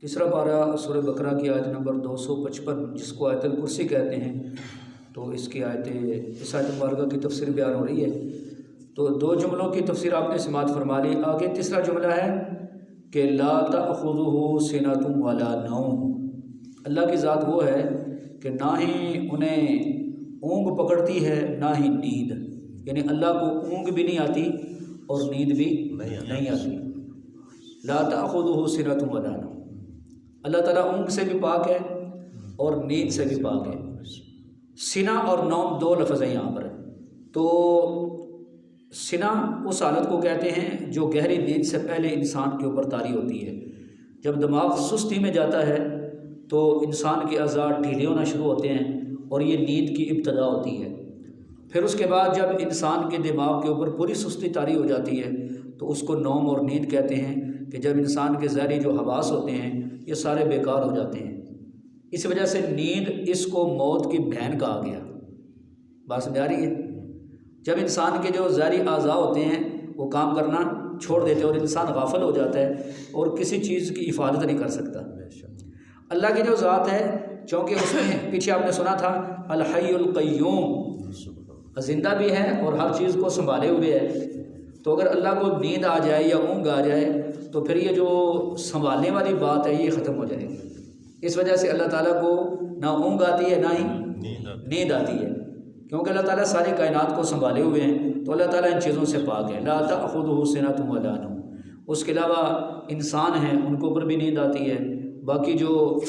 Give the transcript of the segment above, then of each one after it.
تیسرا پارہ سورہ بقرہ کی آیت نمبر 255 جس کو آیت الکرسی کہتے ہیں، تو اس کی اس آیت مبارکہ کی تفسیر بیان ہو رہی ہے۔ تو دو جملوں کی تفسیر آپ نے سماعت فرما لی۔ آگے تیسرا جملہ ہے کہ لا تأخذہ سنۃ ولا نوم، اللہ کی ذات وہ ہے کہ نہ ہی انہیں اونگ پکڑتی ہے نہ ہی نیند، یعنی اللہ کو اونگ بھی نہیں آتی اور نیند بھی نہیں آتی۔ لا تأخذہ سنۃ ولا نوم، اللہ تعالیٰ اونگ سے بھی پاک ہے اور نیند سے بھی پاک ہے۔ سنا اور نوم دو لفظ ہیں یہاں پر۔ تو سنا اس حالت کو کہتے ہیں جو گہری نیند سے پہلے انسان کے اوپر طاری ہوتی ہے۔ جب دماغ سستی میں جاتا ہے تو انسان کے اعضاء ڈھیلے ہونا شروع ہوتے ہیں اور یہ نیند کی ابتدا ہوتی ہے۔ پھر اس کے بعد جب انسان کے دماغ کے اوپر پوری سستی طاری ہو جاتی ہے تو اس کو نوم اور نیند کہتے ہیں، کہ جب انسان کے ظاہری جو حواس ہوتے ہیں یہ سارے بیکار ہو جاتے ہیں۔ اس وجہ سے نیند اس کو موت کی بہن کہا گیا۔ بات سمجھ آ رہی ہے؟ جب انسان کے جو ظاہری اعضاء ہوتے ہیں وہ کام کرنا چھوڑ دیتے ہیں اور انسان غافل ہو جاتا ہے اور کسی چیز کی حفاظت نہیں کر سکتا۔ اللہ کی جو ذات ہے، چونکہ اس میں پیچھے آپ نے سنا تھا الحی القیوم، زندہ بھی ہے اور ہر چیز کو سنبھالے ہوئے ہے، تو اگر اللہ کو نیند آ جائے یا اونگ آ جائے تو پھر یہ جو سنبھالنے والی بات ہے یہ ختم ہو جائے گی۔ اس وجہ سے اللہ تعالیٰ کو نہ اونگ آتی ہے نہ ہی نیند آتی ہے، کیونکہ اللہ تعالیٰ ساری کائنات کو سنبھالے ہوئے ہیں، تو اللہ تعالیٰ ان چیزوں سے پاک ہے۔ لا تأخذہ سنۃ ولا نوم، اس کے علاوہ انسان ہیں ان کو اوپر بھی نیند آتی ہے، باقی جو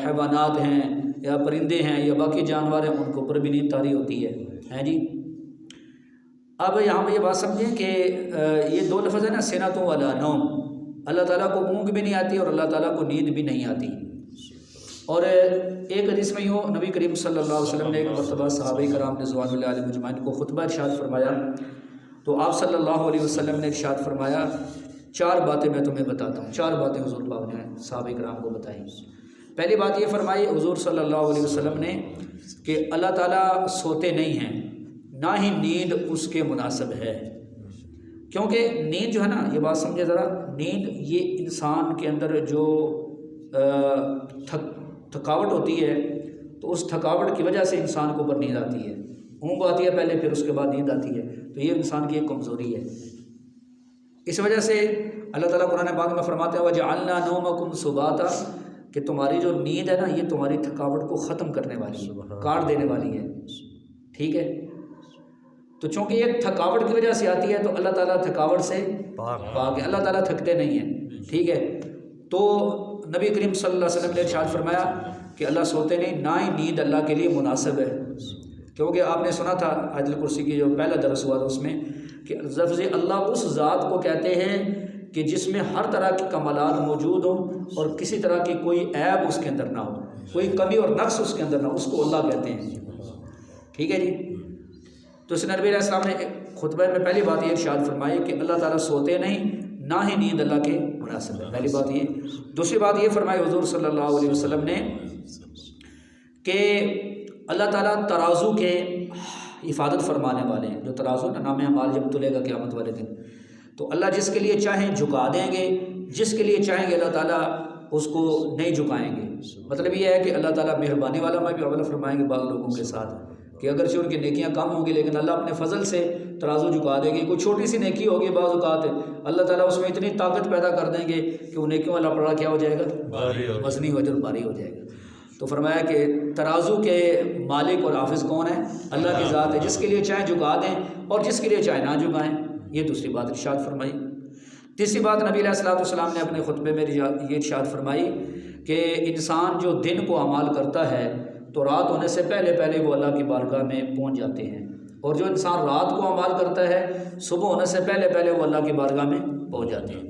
حیوانات ہیں یا پرندے ہیں یا باقی جانور ہیں ان کو اوپر بھی نیند طاری ہوتی ہے جی۔ اب یہاں پہ یہ بات سمجھیں کہ یہ دو لفظ ہے نا، سنۃ ولا نوم، اللہ تعالیٰ کو اونگ بھی نہیں آتی اور اللہ تعالیٰ کو نیند بھی نہیں آتی۔ اور ایک حدیث میں یوں نبی کریم صلی اللہ علیہ وسلم نے ایک مرتبہ صحابہ کرام رضوان اللہ علیہم اجمعین کو خطبہ ارشاد فرمایا، تو آپ صلی اللہ علیہ وسلم نے ارشاد فرمایا چار باتیں میں تمہیں بتاتا ہوں۔ چار باتیں حضور پاک نے صحابہ کرام کو بتائی۔ پہلی بات یہ فرمائی حضور صلی اللہ علیہ وسلم نے کہ اللہ تعالیٰ سوتے نہیں ہیں، نہ ہی نیند اس کے مناسب ہے۔ کیونکہ نیند جو ہے نا، یہ بات سمجھے ذرا، نیند یہ انسان کے اندر جو تھکاوٹ ہوتی ہے تو اس تھکاوٹ کی وجہ سے انسان کو اوپر نیند آتی ہے۔ اونگ آتی ہے پہلے، پھر اس کے بعد نیند آتی ہے، تو یہ انسان کی ایک کمزوری ہے۔ اس وجہ سے اللہ تعالیٰ قرآن پاک میں فرماتے ہیں وَجَعَلْنَا نَوْمَكُمْ سُبَاتًا، کہ تمہاری جو نیند ہے نا یہ تمہاری تھکاوٹ کو ختم کرنے والی ہے، کاٹ دینے والی ہے، ٹھیک ہے۔ تو چونکہ یہ تھکاوٹ کی وجہ سے آتی ہے تو اللہ تعالیٰ تھکاوٹ سے پاک ہے، اللہ تعالیٰ تھکتے نہیں ہیں، ٹھیک ہے۔ تو نبی کریم صلی اللہ علیہ وسلم نے ارشاد فرمایا کہ اللہ سوتے نہیں، نہ ہی نیند اللہ کے لیے مناسب ہے، کیونکہ آپ نے سنا تھا آیت الکرسی کی جو پہلا درس ہوا تھا اس میں کہ لفظ اللہ اس ذات کو کہتے ہیں کہ جس میں ہر طرح کی کمالات موجود ہوں اور کسی طرح کی کوئی عیب اس کے اندر نہ ہو، کوئی کمی اور نقص اس کے اندر نہ ہو، اس کو اللہ کہتے ہیں، ٹھیک ہے جی۔ تو اس نبی علیہ السلام نے خطبہ میں پہلی بات یہ ارشاد فرمائی کہ اللہ تعالیٰ سوتے نہیں، نہ ہی نیند اللہ کے مناسب ہے، پہلی بات یہ۔ دوسری بات یہ فرمائی حضور صلی اللہ علیہ وسلم نے کہ اللہ تعالیٰ ترازو کے حفاظت فرمانے والے ہیں۔ جو ترازو نا، نام اعمال جب تلے گا قیامت والے دن، تو اللہ جس کے لیے چاہیں جھکا دیں گے، جس کے لیے چاہیں گے اللہ تعالیٰ اس کو نہیں جھکائیں گے۔ مطلب یہ ہے کہ اللہ تعالیٰ مہربانی والا میں بھی عمل فرمائیں گے بعض لوگوں کے ساتھ، کہ اگرچہ ان کی نیکیاں کم ہوں گی لیکن اللہ اپنے فضل سے ترازو جھکا دے گی۔ کوئی چھوٹی سی نیکی ہوگی بعض اوقات اللہ تعالیٰ اس میں اتنی طاقت پیدا کر دیں گے کہ وہ نیکیوں والا پڑا کیا ہو جائے گا، وزنی ہو جائے، بھاری ہو جائے گا۔ تو فرمایا کہ ترازو کے مالک اور حافظ کون ہے؟ اللہ کی ذات ہے، جس کے لیے چاہیں جھکا دیں اور جس کے لیے چاہیں نہ جھکائیں۔ یہ دوسری بات ارشاد فرمائی۔ تیسری بات نبی علیہ الصلوۃ والسلام نے اپنے خطبے میں یہ ارشاد فرمائی کہ انسان جو دن کو اعمال کرتا ہے تو رات ہونے سے پہلے پہلے وہ اللہ کی بارگاہ میں پہنچ جاتے ہیں، اور جو انسان رات کو اعمال کرتا ہے صبح ہونے سے پہلے پہلے وہ اللہ کی بارگاہ میں پہنچ جاتے ہیں۔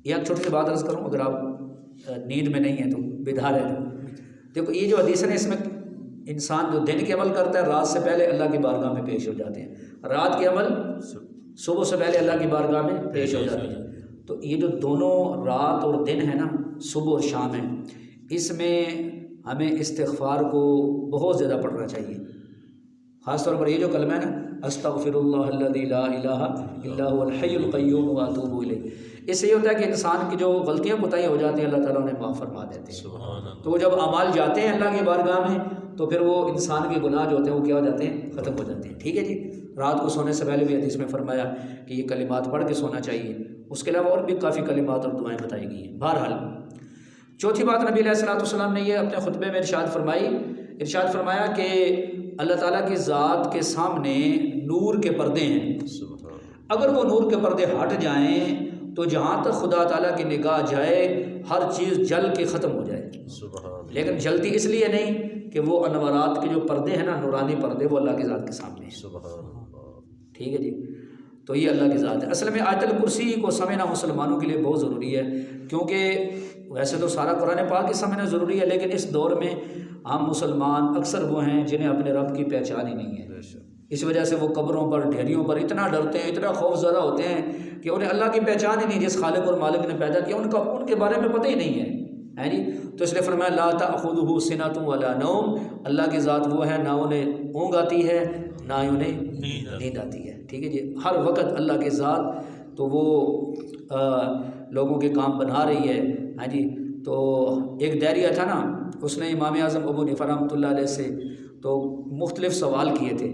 یہ ایک چھوٹی سی بات عرض کروں، اگر آپ نیند میں نہیں ہیں تو بیدار ہیں تو دیکھو یہ جو حدیث ہے اس میں انسان جو دن کے عمل کرتا ہے رات سے پہلے اللہ کی بارگاہ میں پیش ہو جاتے ہیں، رات کے عمل صبح سے پہلے اللہ کی بارگاہ میں پیش ہو جاتے ہیں۔ تو یہ جو دونوں رات اور دن ہے نا، صبح اور شام ہے، اس میں ہمیں استغفار کو بہت زیادہ پڑھنا چاہیے۔ خاص طور پر یہ جو کلمہ ہے نا استغفراللہ الذی لا الہ الا هو الحی القیوم واتوب الیہ۔ اس سے یہ ہوتا ہے کہ انسان کی جو غلطیاں کوتاہیاں ہو جاتی ہیں اللہ تعالیٰ انہیں معاف فرما دیتے ہیں۔ تو وہ جب اعمال جاتے ہیں اللہ کی بارگاہ میں تو پھر وہ انسان کے گناہ جو ہوتے ہیں وہ کیا ہو جاتے ہیں؟ ختم ہو جاتے ہیں۔ ٹھیک ہے جی، رات کو سونے سے پہلے بھی حدیث میں فرمایا کہ یہ کلمات پڑھ کے سونا چاہیے۔ اس کے علاوہ اور بھی کافی کلمات اور دعائیں بتائی گئی ہیں۔ بہرحال چوتھی بات نبی علیہ الصلوۃ والسلام نے یہ اپنے خطبے میں ارشاد فرمایا کہ اللہ تعالیٰ کی ذات کے سامنے نور کے پردے ہیں، اگر وہ نور کے پردے ہٹ جائیں تو جہاں تک خدا تعالیٰ کی نگاہ جائے ہر چیز جل کے ختم ہو جائے، لیکن جلتی اس لیے نہیں کہ وہ انوارات کے جو پردے ہیں نا، نورانی پردے، وہ اللہ کی ذات کے سامنے ہیں۔ ٹھیک ہے جی، تو یہ اللہ کی ذات ہے۔ اصل میں آیت الکرسی کو سمجھنا مسلمانوں کے لیے بہت ضروری ہے، کیونکہ ویسے تو سارا قرآن پاک ہی سمجھنا ضروری ہے، لیکن اس دور میں ہم مسلمان اکثر وہ ہیں جنہیں اپنے رب کی پہچان ہی نہیں ہے۔ اس وجہ سے وہ قبروں پر، ڈھیریوں پر اتنا ڈرتے ہیں، اتنا خوف زدہ ہوتے ہیں کہ انہیں اللہ کی پہچان ہی نہیں، جس خالق اور مالک نے پیدا کیا ان کے بارے میں پتہ ہی نہیں ہے جی۔ تو اس لیے فرمایا لا تأخذہ سنۃ ولا نوم، اللہ کی ذات وہ ہے نہ انہیں اونگ آتی ہے نہ ہی انہیں نیند آتی ہے۔ ٹھیک ہے جی، ہر وقت اللہ کی ذات تو وہ لوگوں کے کام بنا رہی ہے۔ ہاں جی، تو ایک داعیہ تھا نا، اس نے امام اعظم ابو حنیفہ رحمۃ اللہ علیہ سے تو مختلف سوال کیے تھے،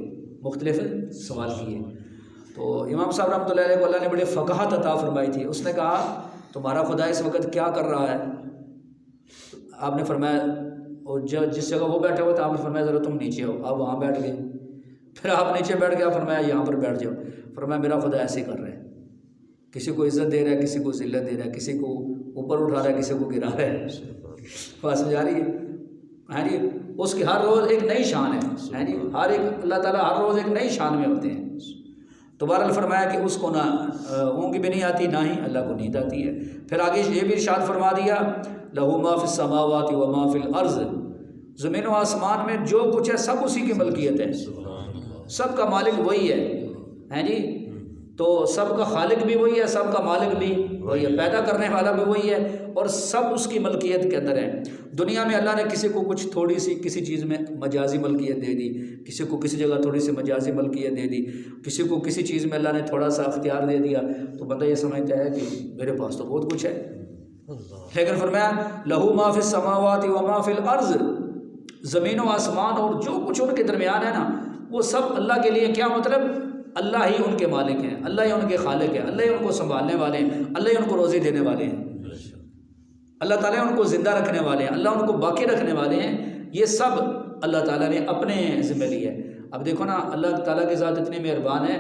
تو امام صاحب رحمۃ اللہ علیہ کو اللہ نے بڑے فقاہت عطا فرمائی تھی۔ اس نے کہا تمہارا خدا اس وقت کیا کر رہا ہے؟ آپ نے فرمایا، اور جس جگہ وہ بیٹھے ہوئے تھے آپ نے فرمایا ذرا تم نیچے ہو، آپ وہاں بیٹھ گئے، پھر آپ نیچے بیٹھ گیا، فرمایا یہاں پر بیٹھ جاؤ، فرمایا میرا خدا ایسے کر رہا ہے، کسی کو عزت دے رہا ہے، کسی کو ذلت دے رہا ہے، کسی کو اوپر اٹھا رہا ہے، کسی کو گرا رہا ہے۔ بات سمجھ آ رہی ہے؟ ہاں جی، اس کی ہر روز ایک نئی شان ہے۔ ہاں جی، ہر ایک اللہ تعالیٰ ہر روز ایک نئی شان میں ہوتے ہیں۔ تو بہرحال فرمایا کہ اس کو نہ اونگ بھی نہیں آتی، نہ ہی اللہ کو نیند آتی ہے۔ پھر آگے یہ بھی ارشاد فرما دیا لہو ما فی السماوات و ما فی الارض، زمین و آسمان میں جو کچھ ہے سب اسی کی ملکیت ہے، سب کا مالک وہی ہے۔ ہیں جی، تو سب کا خالق بھی وہی ہے، سب کا مالک بھی وہی ہے، پیدا کرنے والا بھی وہی ہے، اور سب اس کی ملکیت کے اندر ہے۔ دنیا میں اللہ نے کسی کو کچھ تھوڑی سی کسی چیز میں مجازی ملکیت دے دی، کسی کو کسی جگہ تھوڑی سی مجازی ملکیت دے دی، کسی کو کسی چیز میں اللہ نے تھوڑا سا اختیار دے دیا، تو بندہ یہ سمجھتا ہے کہ میرے پاس تو بہت کچھ ہے۔ لیکن فرمایا لہو ما فی السماوات و ما فی الارض، زمین و آسمان اور جو کچھ ان کے درمیان ہے نا، وہ سب اللہ کے لیے۔ کیا مطلب؟ اللہ ہی ان کے مالک ہیں، اللہ ہی ان کے خالق ہیں، اللہ ہی ان کو سنبھالنے والے ہیں، اللہ ہی ان کو روزی دینے والے ہیں، اللہ تعالیٰ ان کو زندہ رکھنے والے ہیں، اللہ ان کو باقی رکھنے والے ہیں۔ یہ سب اللہ تعالیٰ نے اپنے ذمہ لی ہے۔ اب دیکھو نا، اللہ تعالیٰ کی ذات اتنی مہربان ہے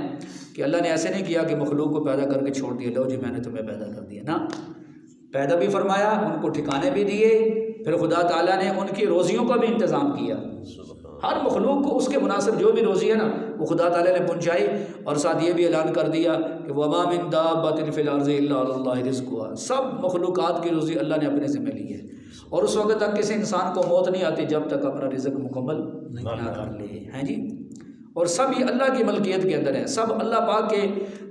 کہ اللہ نے ایسے نہیں کیا کہ مخلوق کو پیدا کر کے چھوڑ دیا، لو جی میں نے تمہیں پیدا کر دیا، نا، پیدا بھی فرمایا، ان کو ٹھکانے بھی دیے، پھر خدا تعالیٰ نے ان کی روزیوں کا بھی انتظام کیا۔ ہر مخلوق کو اس کے مناسب جو بھی روزی ہے نا وہ خدا تعالیٰ نے پہنچائی، اور ساتھ یہ بھی اعلان کر دیا کہ وَمَا مِن دَابَّةٍ فِي الْأَرْضِ إِلَّا عَلَى اللَّهِ رِزْقُهَا، سب مخلوقات کی روزی اللہ نے اپنے ذمہ لی ہے، اور اس وقت تک کسی انسان کو موت نہیں آتی جب تک اپنا رزق مکمل نہ کر لے۔ ہیں جی، اور سب یہ اللہ کی ملکیت کے اندر ہے، سب اللہ پاک کے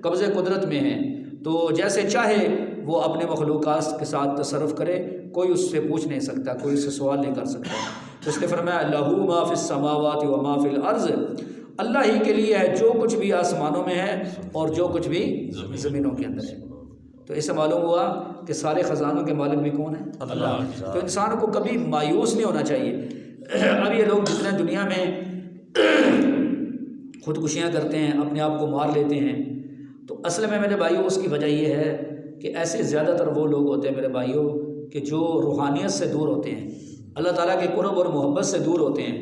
قبضے قدرت میں ہیں۔ تو جیسے چاہے وہ اپنے مخلوقات کے ساتھ تصرف کرے، کوئی اس سے پوچھ نہیں سکتا، کوئی اس سے سوال نہیں کر سکتا۔ تو اس نے فرمایا لہو ما فی السماوات و ما فی الارض، اللہ ہی کے لیے ہے جو کچھ بھی آسمانوں میں ہے اور جو کچھ بھی زمینوں کے اندر ہے۔ تو اس سے معلوم ہوا کہ سارے خزانوں کے مالک بھی کون ہیں؟ اللہ۔ تو انسان کو کبھی مایوس نہیں ہونا چاہیے۔ اب یہ لوگ جتنے دنیا میں خودکشیاں کرتے ہیں، اپنے آپ کو مار لیتے ہیں، تو اصل میں میرے بھائیوں اس کی وجہ یہ ہے کہ ایسے زیادہ تر وہ لوگ ہوتے ہیں میرے بھائیوں کہ جو روحانیت سے دور ہوتے ہیں، اللہ تعالیٰ کے قرب اور محبت سے دور ہوتے ہیں،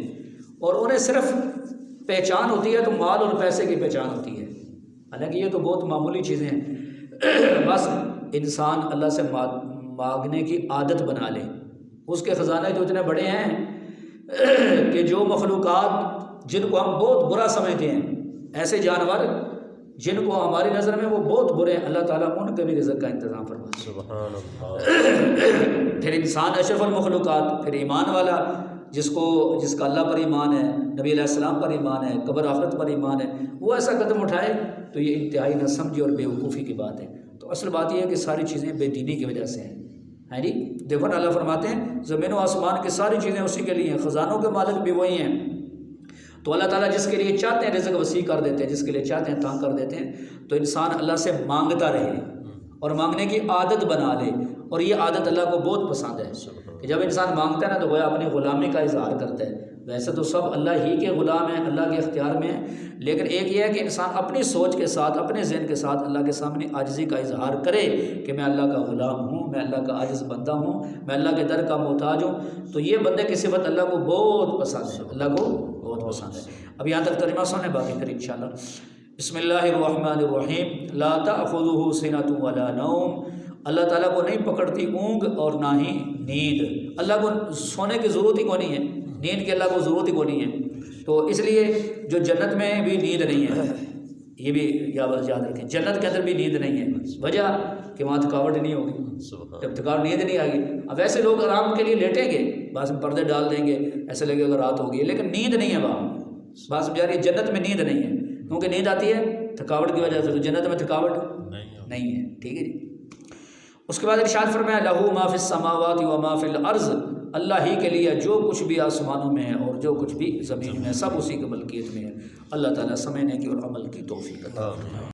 اور انہیں صرف پہچان ہوتی ہے تو مال اور پیسے کی پہچان ہوتی ہے، حالانکہ یہ تو بہت معمولی چیزیں ہیں۔ بس انسان اللہ سے مانگنے کی عادت بنا لے، اس کے خزانے تو اتنے بڑے ہیں کہ جو مخلوقات جن کو ہم بہت برا سمجھتے ہیں، ایسے جانور جن کو ہماری نظر میں وہ بہت برے ہیں، اللہ تعالیٰ ان کے بھی رزق کا انتظام فرماتا ہے۔ سبحان اللہ۔ پھر انسان اشرف المخلوقات، پھر ایمان والا جس کا اللہ پر ایمان ہے، نبی علیہ السلام پر ایمان ہے، قبر آخرت پر ایمان ہے، وہ ایسا قدم اٹھائے تو یہ انتہائی نہ سمجھی اور بے وقوفی کی بات ہے۔ تو اصل بات یہ ہے کہ ساری چیزیں بے دینی کی وجہ سے ہیں جی۔ دیکھو نا، اللہ فرماتے ہیں زمین و آسمان کی ساری چیزیں اسی کے لیے ہیں، خزانوں کے مالک بھی وہی ہیں۔ تو اللہ تعالیٰ جس کے لیے چاہتے ہیں رزق وسیع کر دیتے ہیں، جس کے لیے چاہتے ہیں تنگ کر دیتے ہیں. تو انسان اللہ سے مانگتا رہے اور مانگنے کی عادت بنا لے، اور یہ عادت اللہ کو بہت پسند ہے کہ جب انسان مانگتا ہے نا تو گویا اپنی غلامی کا اظہار کرتا ہے. ویسے تو سب اللہ ہی کے غلام ہیں، اللہ کے اختیار میں ہیں، لیکن ایک یہ ہے کہ انسان اپنی سوچ کے ساتھ، اپنے ذہن کے ساتھ اللہ کے سامنے عاجزی کا اظہار کرے کہ میں اللہ کا غلام ہوں، میں اللہ کا عاجز بندہ ہوں، میں اللہ کے در کا محتاج ہوں. تو یہ بندے کی صفت اللہ کو بہت پسند ہے، اللہ کو بہت پسند ہے. اب یہاں تک ترجمہ سنیں، باقی پھر انشاءاللہ. بسم اللہ الرحمن الرحیم. لا تأخذہ سنۃ ولا نوم. اللہ تعالیٰ کو نہیں پکڑتی اونگ اور نہ ہی نیند. اللہ کو سونے کی ضرورت ہی کو نہیں ہے، نیند کی اللہ کو ضرورت ہی کو نہیں ہے. تو اس لیے جو جنت میں بھی نیند نہیں ہے، یہ بھی یاد رکھیں، جنت کے اندر بھی نیند نہیں ہے. وجہ کہ وہاں تھکاوٹ نہیں ہوگی، جب تھکاوٹ نیند نہیں آئے گی. اب ویسے لوگ آرام کے لیے لیٹیں گے، بعض میں پردے ڈال دیں گے، ایسے لگے اگر رات ہوگی، لیکن نیند نہیں ہے وہاں. بات سمجھا رہی ہے؟ جنت میں نیند نہیں ہے، کیونکہ نیند آتی ہے تھکاوٹ کی وجہ سے، تو جنت میں تھکاوٹ نہیں ہے. ٹھیک ہے جی. اس کے بعد ارشاد فرمایا لہو ما فی السماوات و ما فی الارض. اللہ ہی کے لیے جو کچھ بھی آسمانوں میں ہے اور جو کچھ بھی زمین میں ہے، سب اسی کی ملکیت میں ہے. اللہ تعالیٰ سمجھنے کی اور عمل کی توفیق عطا فرمائے.